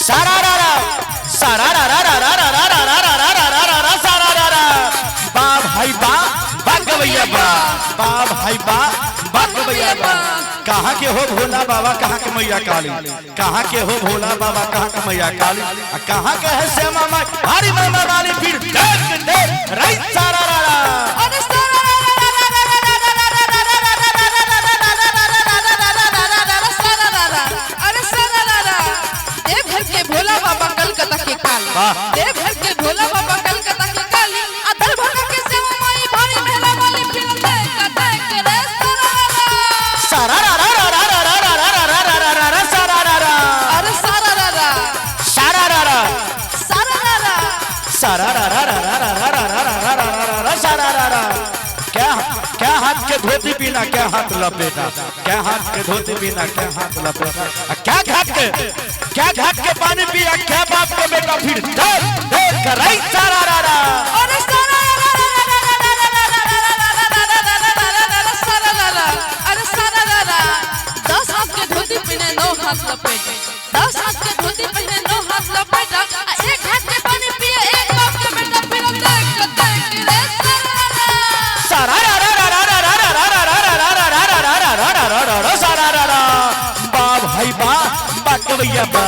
सारारारा सारारारा सारारारा बा भाई बा गवैया बा भाई बा गवैया बा। कहाँ के हो भोला बाबा कहाँ के मैया काली, कहाँ के हो भोला बाबा कहाँ के मैया काली, कहाँ के है श्यामा माई हरी मामा वाली फिर राइट सारारारा भोला बाबा कलकत्ता के काली, देवघर के भोला बाबा कलकत्ता के काली, दरभंगा के श्यामा माई भारी मेला वाली फिल्म देख रे सारारारा सारारारा अरे सारारारा सारारारा सारारारा सारारारा सारारारा। क्या क्या हाथ के धोती पीना क्या हाथ लपेटा, क्या हाथ के धोती पीना क्या हाथ लपेटा, क्या घाट के पानी पिया क्या बाप के बेटा फिर देख राइट सारारारा अरे सारारारा अरे सारारारा 10 हाथ के धोती पहने 9 हाथ लपेटा, 10 हाथ के धोती पहने 9 हाथ लपेटा, एक हाथ के पानी पिए एक बाप के बेटा फिर देख रे सारारारा सारारारा बा भाई बा गवैया बा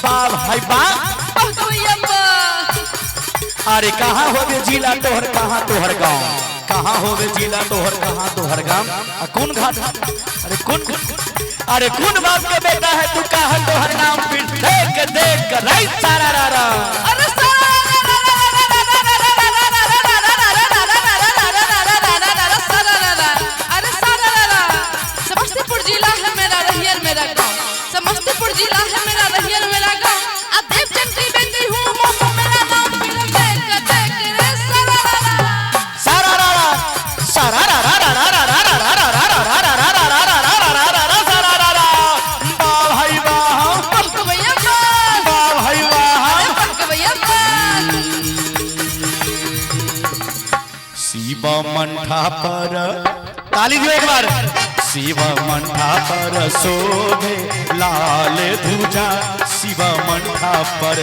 बा भाई बा गवैया बा। अरे कहाँ होवे जिला तोहर कहाँ तोहर गाँव, कहाँ होवे जिला तोहर कहाँ तोहर गाँव, कौन घाट अरे कौन बाप के बेटा है तू कहाँ तोहर नाम फिर देख राइट सारारारा अरे समस्तीपुर जिला है मेरा रहियर मेरा गाँव, समस्तीपुर जिला है मेरा रहियर मेरा गाँव, अब देवचंद्री बेटी हूँ मोमो मेरा नाम फिल्म देख रे सारारारा सारारारा बा भाई बा गवैया बा भाई बा गवैया बा। शिव मंठा पर ताली दियो एक बार, शिव मंठा पर शोभे लाल ध्वजा, शिव मंठा पर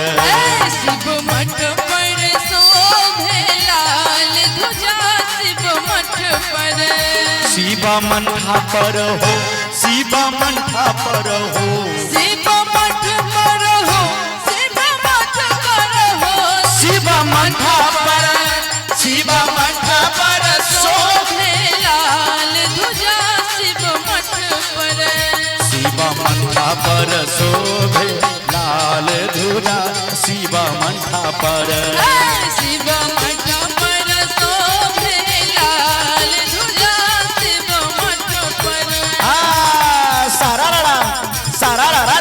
शिव मठ पर शोभे लाल ध्वजा, शिव मठ पर शिव मंठा पर हो, शिव मंठा पर हो, शिव मठ पर हो, शिव मठ पर हो, शिव मंठा पर शिव मंठा पर शोभे लाल ध्वजा, शिव मठ पर शिव मंठा पर शोभे लाल ध्वजा, शिव मंठा पर शिव मठ पर शोभे लाल ध्वजा, शिव मठ पर सारारारा सारारारा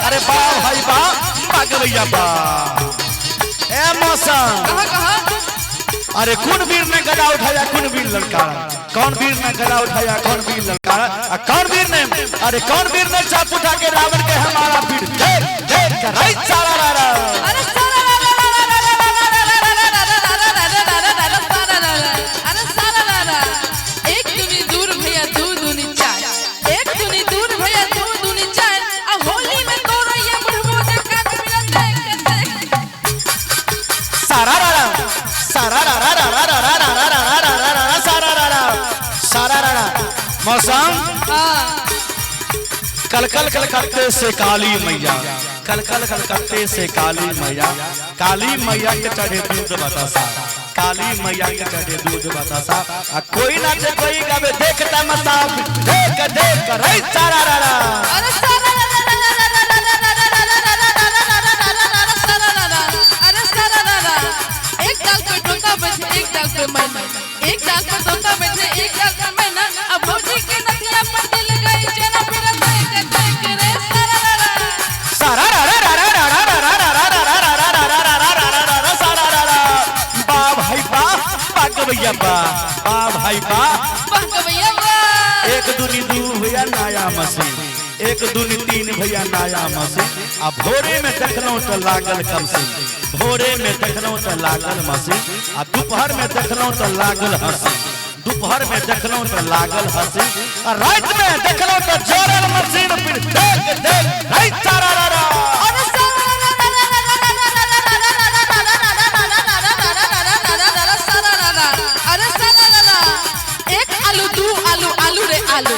अरे बा भाई बा गवैया बा ए मौसम कहा अरे कौन वीर ने गदा उठाया कौन वीर ललकारा, कौन वीर ने गदा उठाया कौन वीर ललकारा, कौन वीर ने अरे कौन वीर ने चाप उठा के रावण के हमारा पीठ देख राइट सारारारा अरे सारारारा एक दूनी दूर भैया दो दूनी चार, एक दूनी दूर भैया दो दूनी चार, अब होली में तोरो ये बुढ़बो के कान मिला देख सारारारा सारारारा सारारारा मौसम कलकल कलकत्ते से काली मैया, कलकल कलकत्ते से काली मैया, काली मैया के चढ़े दूध बतासा, काली मैया के चढ़े दूध बतासा, कोई नाचे कोई गावे देखता मता देख राइट सारारारा अरे सारारारा एक डाल पे तोता बैठे एक डाल पे मैना, एक डाल पे तोता बैठे एक डाल पे मैना, अब भौजी के नथिया पर दिल गई जना फिर देख रे सारारारा बा भाई बा गवैया बा भाई बा गवैया बा। एक दूनी दू भैया नया मशीन, एक दूनी तीन भैया नया मशीन, अब भोरे में देखलो तो लागल कम से, भोरे में देखलो तो लागल मशीन, आ दोपहर में देखलो तो लागल हंसी, दोपहर में देखलो तो लागल हंसी और रात में देखलो तो जोरल मशीन फिर देख देख रात सारा रा अरे सारा एक आलू दू आलू आलू रे आलू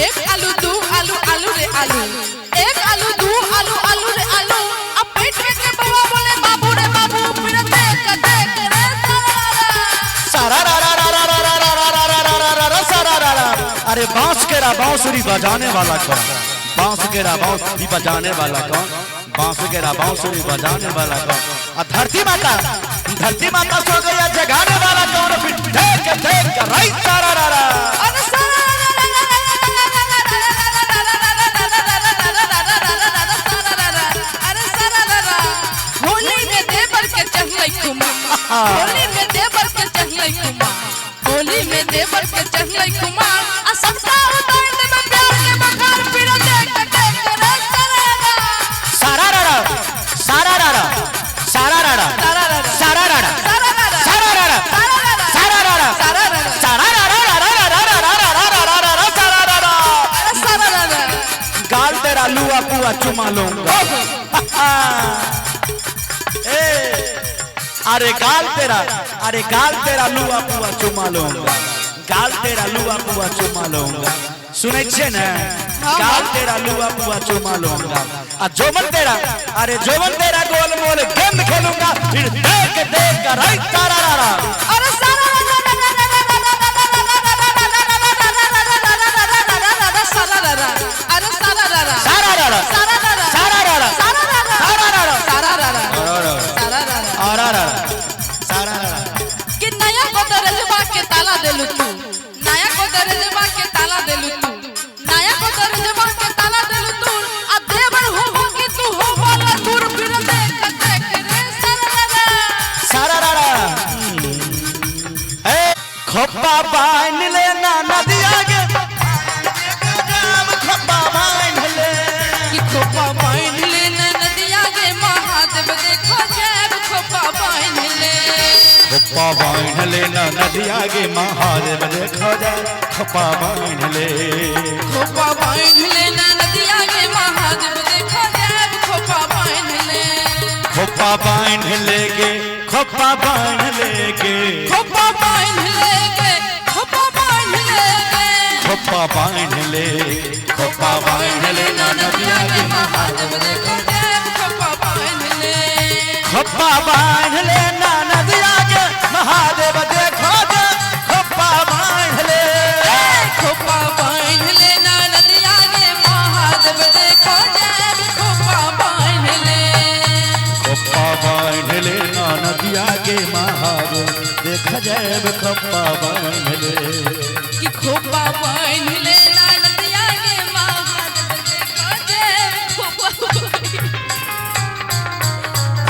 एक आलू दू आलू आलू रे आलू एक आलू दू आलू आलू रे आलू अब पेट में के बाबा बोले बाबू रे बाबू फिर देख देख रे सारा रा रा रा रा रा रा रा रा रा रा रा सारा रा रा। अरे बांस केरा बांसुरी बजाने वाला कौन? बांस केरा बांसुरी बजाने वाला कौन? बांस केरा बांसुरी बजाने वाला कौन? धरती माता सो गया जगाने वाला कौन? फिर देख देख राइट सारा रा रा अरे होली में देवर के चढ़ले कुमा होली में देवर के चढ़ले कुमा होली में देवर के चढ़ले कुमा आ सबका उतार दे में प्यार के बखार फिर देख देख रे सारा रा रा सारा रा रा सारा रा रा सारा रा सारा रा रा सारा रा सारा रा रा सारा रा रा सारा रा सारा रा रा रा रा रा रा रा रा रा रा रा सारा रा रा। अरे सारा रा गाल तेरा लुआ पुआ चुमा लूंगा अरे गाल तेरा लुआ पुआ चुमा लूंगा गाल तेरा लुआ पुआ चुमा लूंगा सुनै छे ने गाल तेरा लुआ पुआ चुमा लूंगा आ जोमन तेरा अरे जोमन तेरा गोल मोल गेंद खेलूंगा फिर देख देख राइट सारा रा रा अरे सारा रा सारा रा अरे सारा रा सारा रा रा सारा रा सारा रा रा सारा रा सारा रा रा सारा रा सारा रा सारा रा कि नया को दरजबा के ताला देलु तू नया को दरजबा के ताला देलु तू नया को दरजबा के ताला देलु तू आ देवर हो कि तू हो वाला दूर फिर देख देख रे सारा रा रा ए खोपा बांध ले ना नदिया के खोपा बांध ले कि खोपा बांध ले नदिया के महादेव देखो जब खोपा बांध ले खोपा बांध ले ना नदिया के महादेव देखो जब खोपा बांध ले खोपा बांध ले नदिया के महादेव देखो जब खोपा बांध ले खोपा बांध लेके खोपा बांध लेके खोपा बांध लेके खोपा बांध लेके खोपा बांध ले खोपा बांध ले ना नदिया के महादेव देखो जब खोपा बांध ले खोपा बांध ले ना नदिया के महादेव देखो जब खोपा बांध ले खोपा बांध ले नदिया के महादेव देखो जब खोपा बांध ले खोपा बांध ले ना नदिया के महादेव देख जब खोपा बांध ले कि खोपा बांध ले